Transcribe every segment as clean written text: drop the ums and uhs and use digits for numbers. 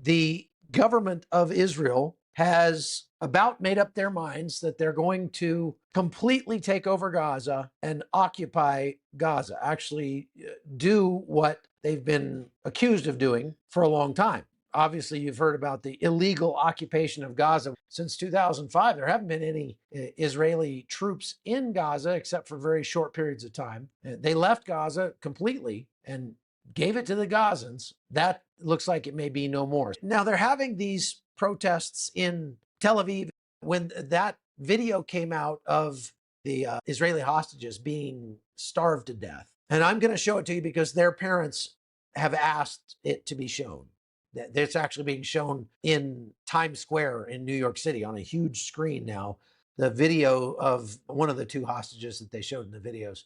The government of Israel has about made up their minds that they're going to completely take over Gaza and occupy Gaza, actually do what they've been accused of doing for a long time. Obviously, you've heard about the illegal occupation of Gaza. Since 2005, there haven't been any Israeli troops in Gaza except for very short periods of time. They left Gaza completely and gave it to the Gazans. That looks like it may be no more. Now, they're having these protests in Tel Aviv. When that video came out of the Israeli hostages being starved to death, and I'm going to show it to you because their parents have asked it to be shown. It's actually being shown in Times Square in New York City on a huge screen now. The video of one of the two hostages that they showed in the videos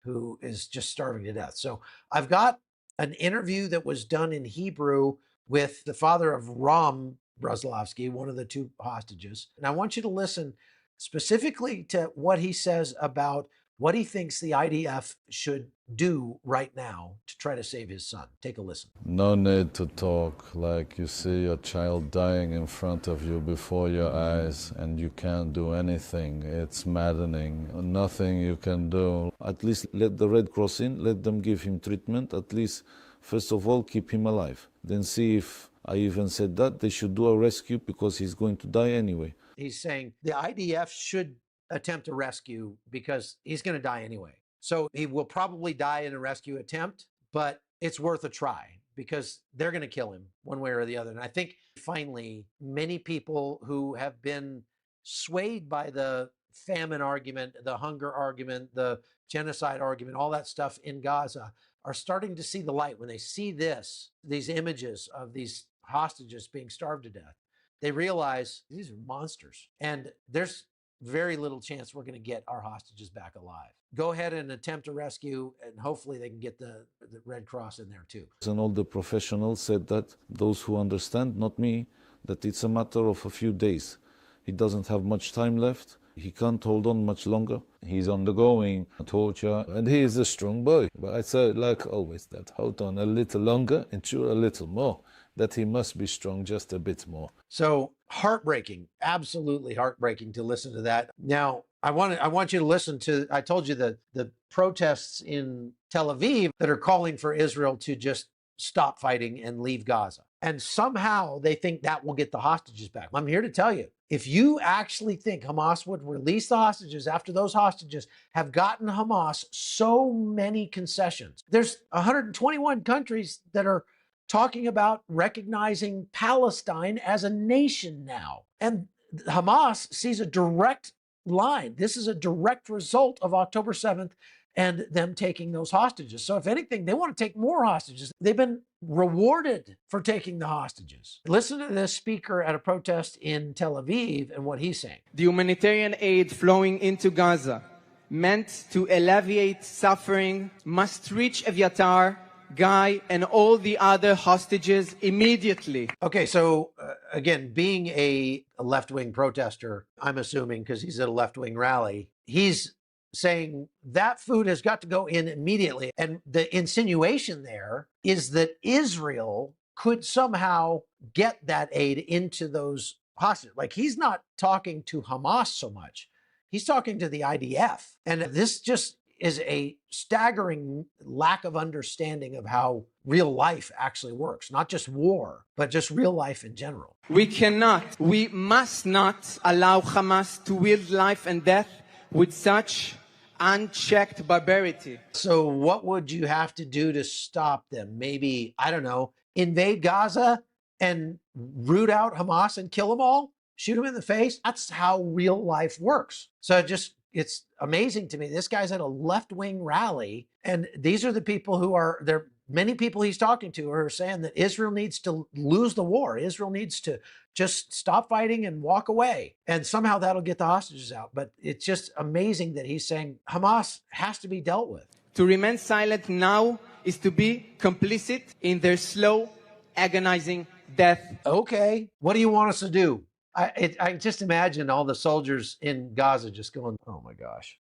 who is just starving to death. So I've got an interview that was done in Hebrew with the father of Ram Bruslovsky, one of the two hostages. And I want you to listen specifically to what he says about what he thinks the IDF should do right now to try to save his son. Take a listen. No need to talk like you see your child dying in front of you before your eyes and you can't do anything. It's maddening. Nothing you can do. At least let the Red Cross in, let them give him treatment. At least, first of all, keep him alive. Then see if I even said that they should do a rescue because he's going to die anyway. He's saying the IDF should attempt a rescue because he's going to die anyway. So he will probably die in a rescue attempt, but it's worth a try because they're going to kill him one way or the other. And I think finally, many people who have been swayed by the famine argument, the hunger argument, the genocide argument, all that stuff in Gaza are starting to see the light when they see these images of these hostages being starved to death. They realize these are monsters and there's very little chance we're going to get our hostages back alive. Go ahead and attempt a rescue, and hopefully they can get the Red Cross in there too. And all the professionals said that, those who understand, not me, that it's a matter of a few days. He doesn't have much time left. He can't hold on much longer. He's undergoing torture, and he is a strong boy. But I say, like always, that hold on a little longer, endure a little more, that he must be strong just a bit more. So heartbreaking, absolutely heartbreaking to listen to that. Now, I want you to listen to, I told you the protests in Tel Aviv that are calling for Israel to just stop fighting and leave Gaza. And somehow they think that will get the hostages back. I'm here to tell you, if you actually think Hamas would release the hostages after those hostages have gotten Hamas so many concessions, there's 121 countries that are talking about recognizing Palestine as a nation now. And Hamas sees a direct line. This is a direct result of October 7th and them taking those hostages. So if anything, they want to take more hostages. They've been rewarded for taking the hostages. Listen to this speaker at a protest in Tel Aviv and what he's saying. The humanitarian aid flowing into Gaza, meant to alleviate suffering, must reach Eviatar, Guy, and all the other hostages immediately. Okay, so again, being a left-wing protester, I'm assuming because he's at a left-wing rally, he's saying that food has got to go in immediately. And the insinuation there is that Israel could somehow get that aid into those hostages. Like, he's not talking to Hamas so much. He's talking to the IDF. And this just is a staggering lack of understanding of how real life actually works. Not just war, but just real life in general. We must not allow Hamas to wield life and death with such unchecked barbarity. So what would you have to do to stop them? Maybe, I don't know, invade Gaza and root out Hamas and kill them all? Shoot them in the face? That's how real life works. So it's amazing to me. This guy's at a left-wing rally, and these are the people who are there. Many people he's talking to are saying that Israel needs to lose the war. Israel needs to just stop fighting and walk away. And somehow that'll get the hostages out. But it's just amazing that he's saying Hamas has to be dealt with. To remain silent now is to be complicit in their slow, agonizing death. Okay, what do you want us to do? I just imagine all the soldiers in Gaza just going, oh my gosh.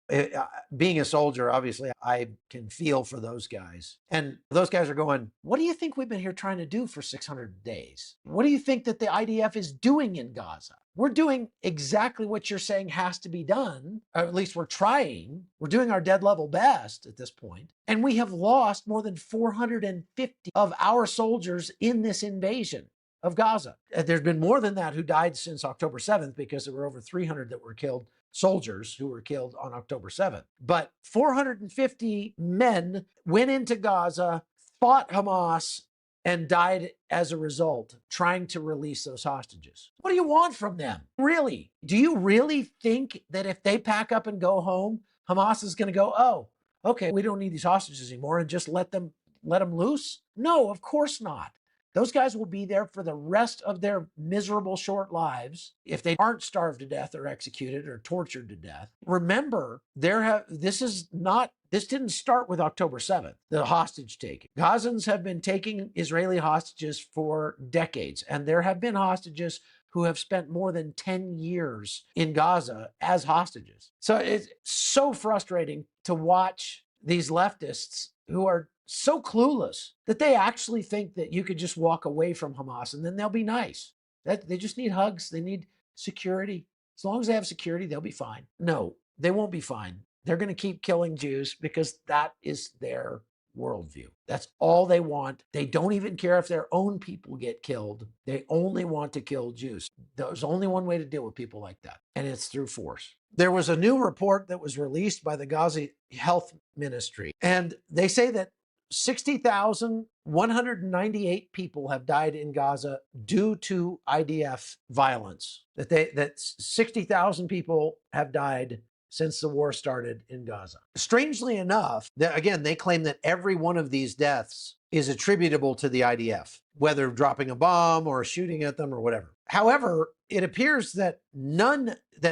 Being a soldier, obviously, I can feel for those guys. And those guys are going, what do you think we've been here trying to do for 600 days? What do you think that the IDF is doing in Gaza? We're doing exactly what you're saying has to be done, or at least we're trying. We're doing our dead level best at this point. And we have lost more than 450 of our soldiers in this invasion of Gaza. There's been more than that who died since October 7th, because there were over 300 that were killed, soldiers who were killed on October 7th. But 450 men went into Gaza, fought Hamas, and died as a result, trying to release those hostages. What do you want from them? Really? Do you really think that if they pack up and go home, Hamas is going to go, oh, okay, we don't need these hostages anymore, and just let them loose? No, of course not. Those guys will be there for the rest of their miserable short lives if they aren't starved to death or executed or tortured to death. Remember, this didn't start with October 7th, the hostage taking. Gazans have been taking Israeli hostages for decades, and there have been hostages who have spent more than 10 years in Gaza as hostages. So it's so frustrating to watch these leftists who are so clueless that they actually think that you could just walk away from Hamas and then they'll be nice. They just need hugs. They need security. As long as they have security, they'll be fine. No, they won't be fine. They're going to keep killing Jews because that is their worldview. That's all they want. They don't even care if their own people get killed. They only want to kill Jews. There's only one way to deal with people like that, and it's through force. There was a new report that was released by the Gaza Health Ministry, and they say that 60,198 people have died in Gaza due to IDF violence. That 60,000 people have died since the war started in Gaza. Strangely enough, again, they claim that every one of these deaths is attributable to the IDF, whether dropping a bomb or shooting at them or whatever. However, it appears that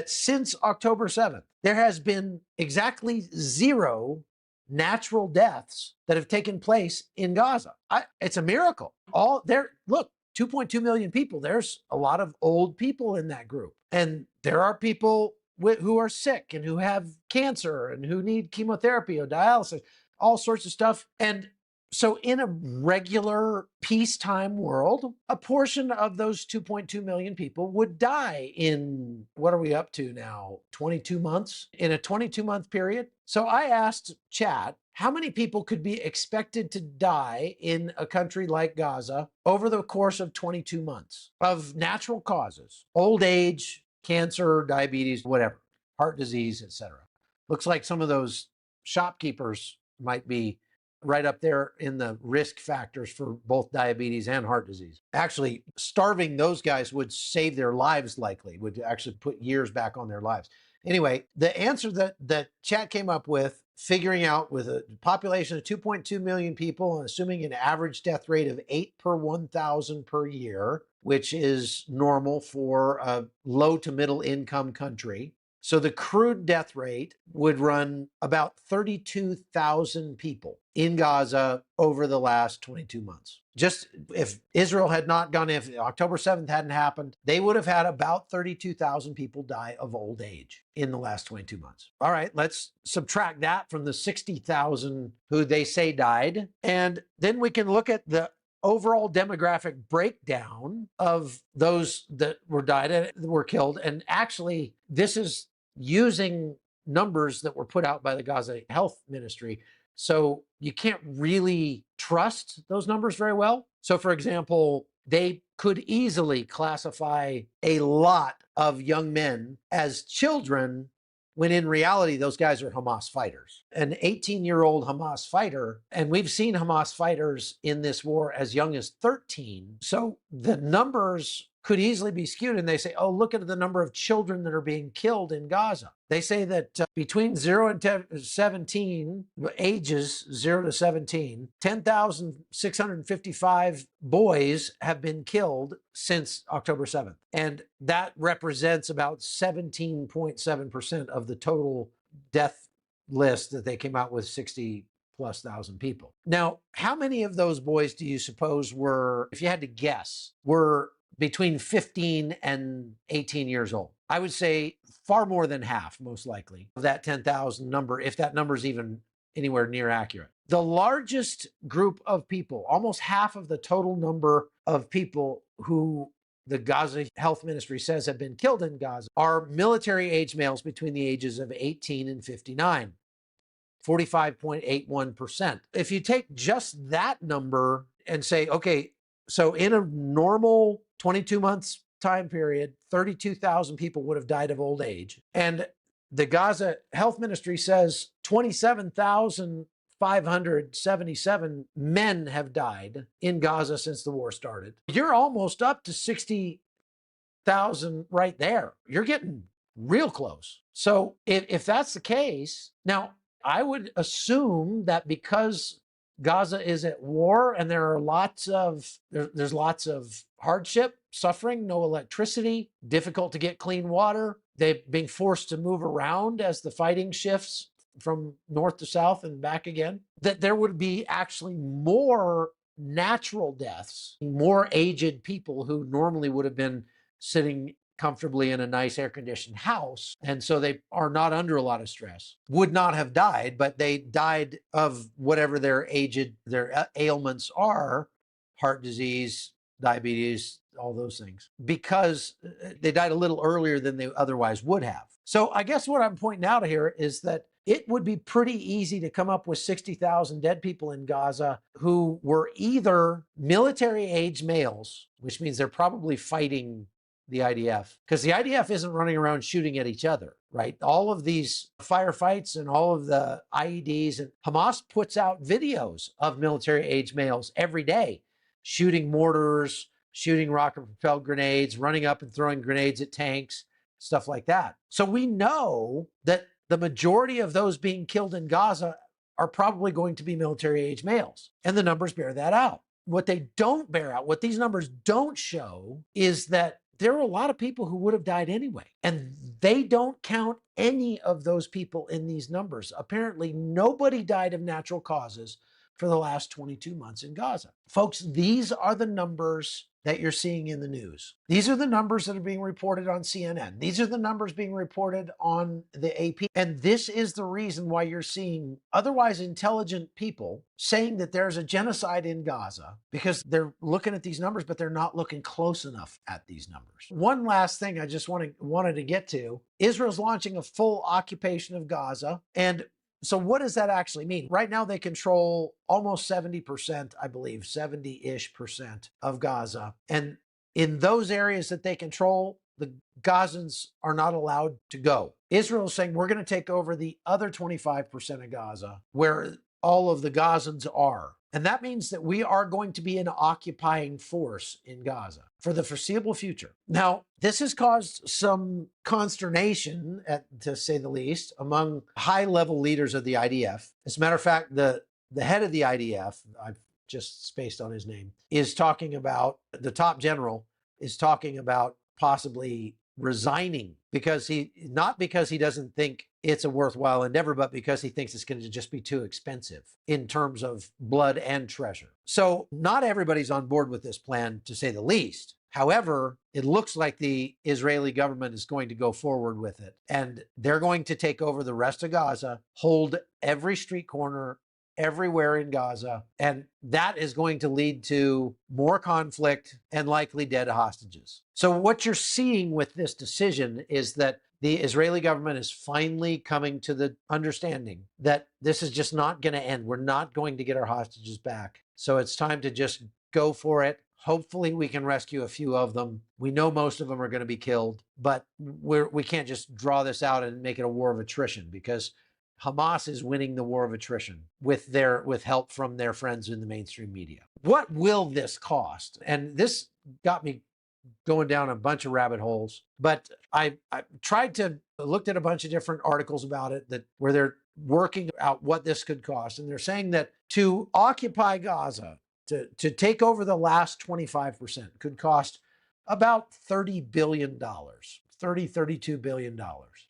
since October 7th, there has been exactly 0 natural deaths that have taken place in Gaza. It's a miracle. Look, 2.2 million people. There's a lot of old people in that group. And there are people who are sick and who have cancer and who need chemotherapy or dialysis, all sorts of stuff. And so in a regular peacetime world, a portion of those 2.2 million people would die in, what are we up to now, 22 months? In a 22-month period. So I asked chat, how many people could be expected to die in a country like Gaza over the course of 22 months of natural causes? Old age, cancer, diabetes, whatever, heart disease, etc. Looks like some of those shopkeepers might be right up there in the risk factors for both diabetes and heart disease. Actually, starving those guys would save their lives, likely, would actually put years back on their lives. Anyway, the answer that chat came up with, figuring out with a population of 2.2 million people and assuming an average death rate of 8 per 1,000 per year, which is normal for a low to middle income country. So the crude death rate would run about 32,000 people in Gaza over the last 22 months. Just if Israel had not gone, if October 7th hadn't happened, they would have had about 32,000 people die of old age in the last 22 months. All right, let's subtract that from the 60,000 who they say died. And then we can look at the overall demographic breakdown of those that were killed. And actually, this is using numbers that were put out by the Gaza Health Ministry. So you can't really trust those numbers very well. So for example, they could easily classify a lot of young men as children when in reality, those guys are Hamas fighters. An 18-year-old Hamas fighter, and we've seen Hamas fighters in this war as young as 13. So the numbers could easily be skewed, and they say, oh, look at the number of children that are being killed in Gaza. They say that between 0 and 17, ages 0 to 17, 10,655 boys have been killed since October 7th. And that represents about 17.7% of the total death list that they came out with, 60 plus thousand people. Now, how many of those boys do you suppose were, if you had to guess, were between 15 and 18 years old. I would say far more than half, most likely, of that 10,000 number, if that number is even anywhere near accurate. The largest group of people, almost half of the total number of people who the Gaza Health Ministry says have been killed in Gaza, are military age males between the ages of 18 and 59. 45.81%. If you take just that number and say, okay, so in a normal 22 months time period, 32,000 people would have died of old age. And the Gaza Health Ministry says 27,577 men have died in Gaza since the war started. You're almost up to 60,000 right there. You're getting real close. So if that's the case, now I would assume that because Gaza is at war and there are there's lots of hardship, suffering, no electricity, difficult to get clean water, they're being forced to move around as the fighting shifts from north to south and back again, that there would be actually more natural deaths, more aged people who normally would have been sitting comfortably in a nice air-conditioned house, and so they are not under a lot of stress, would not have died, but they died of whatever their ailments are, heart disease, diabetes, all those things, because they died a little earlier than they otherwise would have. So I guess what I'm pointing out here is that it would be pretty easy to come up with 60,000 dead people in Gaza who were either military-age males, which means they're probably fighting the IDF, because the IDF isn't running around shooting at each other, right? All of these firefights and all of the IEDs, and Hamas puts out videos of military-age males every day shooting mortars, shooting rocket-propelled grenades, running up and throwing grenades at tanks, stuff like that. So we know that the majority of those being killed in Gaza are probably going to be military-age males, and the numbers bear that out. What they don't bear out, what these numbers don't show, is that there are a lot of people who would have died anyway, and they don't count any of those people in these numbers. Apparently, nobody died of natural causes for the last 22 months in Gaza. Folks, these are the numbers that you're seeing in the news. These are the numbers that are being reported on CNN. These are the numbers being reported on the AP. And this is the reason why you're seeing otherwise intelligent people saying that there's a genocide in Gaza, because they're looking at these numbers, but they're not looking close enough at these numbers. One last thing I just wanted to get to. Israel's launching a full occupation of Gaza. And so what does that actually mean? Right now, they control almost 70%, I believe, 70-ish% of Gaza. And in those areas that they control, the Gazans are not allowed to go. Israel is saying, we're going to take over the other 25% of Gaza, where all of the Gazans are. And that means that we are going to be an occupying force in Gaza for the foreseeable future. Now, this has caused some consternation, to say the least, among high-level leaders of the IDF. As a matter of fact, the head of the IDF, I've just spaced on his name, is talking about, the top general is talking about possibly resigning, not because he doesn't think it's a worthwhile endeavor, but because he thinks it's going to just be too expensive in terms of blood and treasure. So not everybody's on board with this plan, to say the least. However, it looks like the Israeli government is going to go forward with it, and they're going to take over the rest of Gaza, hold every street corner, everywhere in Gaza, and that is going to lead to more conflict and likely dead hostages. So what you're seeing with this decision is that the Israeli government is finally coming to the understanding that this is just not going to end. We're not going to get our hostages back. So it's time to just go for it. Hopefully we can rescue a few of them. We know most of them are going to be killed, but we can't just draw this out and make it a war of attrition, because Hamas is winning the war of attrition with help from their friends in the mainstream media. What will this cost? And this got me going down a bunch of rabbit holes, but I looked at a bunch of different articles about it where they're working out what this could cost. And they're saying that to occupy Gaza, to take over the last 25%, could cost about $30 billion, $32 billion.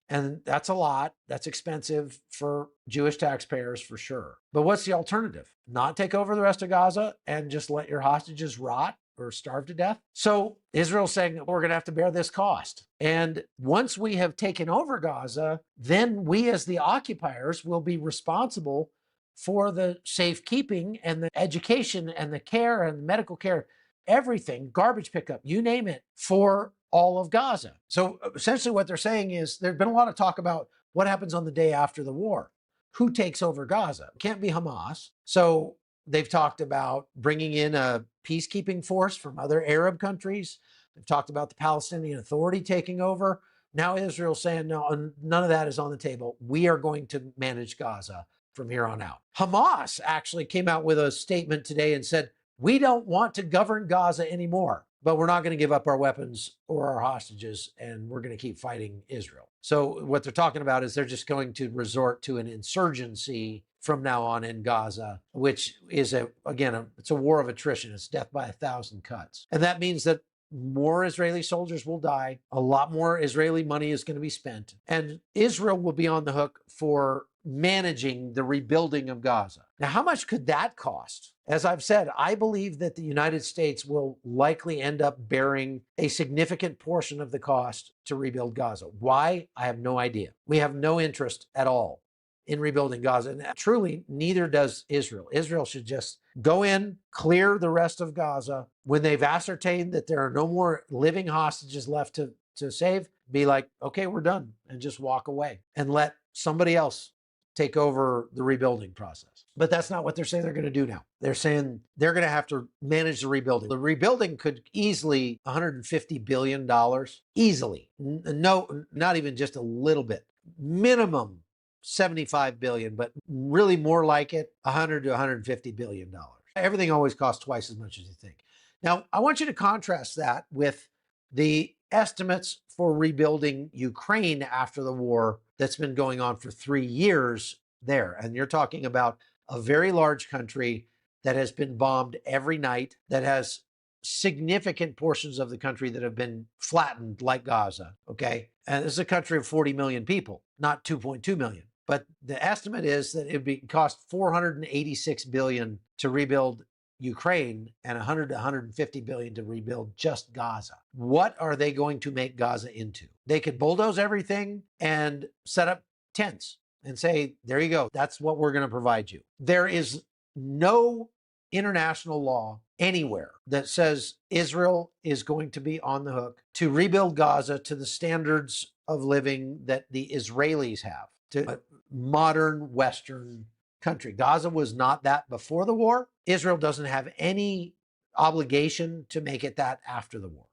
And that's a lot. That's expensive for Jewish taxpayers, for sure. But what's the alternative? Not take over the rest of Gaza and just let your hostages rot? or starve to death. So Israel's saying we're going to have to bear this cost. And once we have taken over Gaza, then we as the occupiers will be responsible for the safekeeping and the education and the care and the medical care, everything, garbage pickup, you name it, for all of Gaza. So essentially what they're saying is there's been a lot of talk about what happens on the day after the war. Who takes over Gaza? It can't be Hamas. So they've talked about bringing in a peacekeeping force from other Arab countries. They've talked about the Palestinian Authority taking over. Now Israel's saying, no, none of that is on the table. We are going to manage Gaza from here on out. Hamas actually came out with a statement today and said, we don't want to govern Gaza anymore, but we're not going to give up our weapons or our hostages, and we're going to keep fighting Israel. So what they're talking about is they're just going to resort to an insurgency from now on in Gaza, which is, it's a war of attrition. It's death by 1,000 cuts. And that means that more Israeli soldiers will die. A lot more Israeli money is going to be spent. And Israel will be on the hook for managing the rebuilding of Gaza. Now, how much could that cost? As I've said, I believe that the United States will likely end up bearing a significant portion of the cost to rebuild Gaza. Why? I have no idea. We have no interest at all in rebuilding Gaza. And truly, neither does Israel. Israel should just go in, clear the rest of Gaza. When they've ascertained that there are no more living hostages left to save, be like, okay, we're done, and just walk away and let somebody else take over the rebuilding process. But that's not what they're saying they're going to do now. They're saying they're going to have to manage the rebuilding. The rebuilding could easily $150 billion, easily. No, not even just a little bit. Minimum 75 billion, but really more like it, 100 to 150 billion dollars. Everything always costs twice as much as you think. Now, I want you to contrast that with the estimates for rebuilding Ukraine after the war that's been going on for 3 years there. And you're talking about a very large country that has been bombed every night, that has significant portions of the country that have been flattened like Gaza, okay? And this is a country of 40 million people, not 2.2 million. But the estimate is that it would cost $486 billion to rebuild Ukraine and 100 to 150 billion to rebuild just Gaza. What are they going to make Gaza into? They could bulldoze everything and set up tents and say, there you go, that's what we're going to provide you. There is no international law anywhere that says Israel is going to be on the hook to rebuild Gaza to the standards of living that the Israelis have, to a modern Western country. Gaza was not that before the war. Israel doesn't have any obligation to make it that after the war.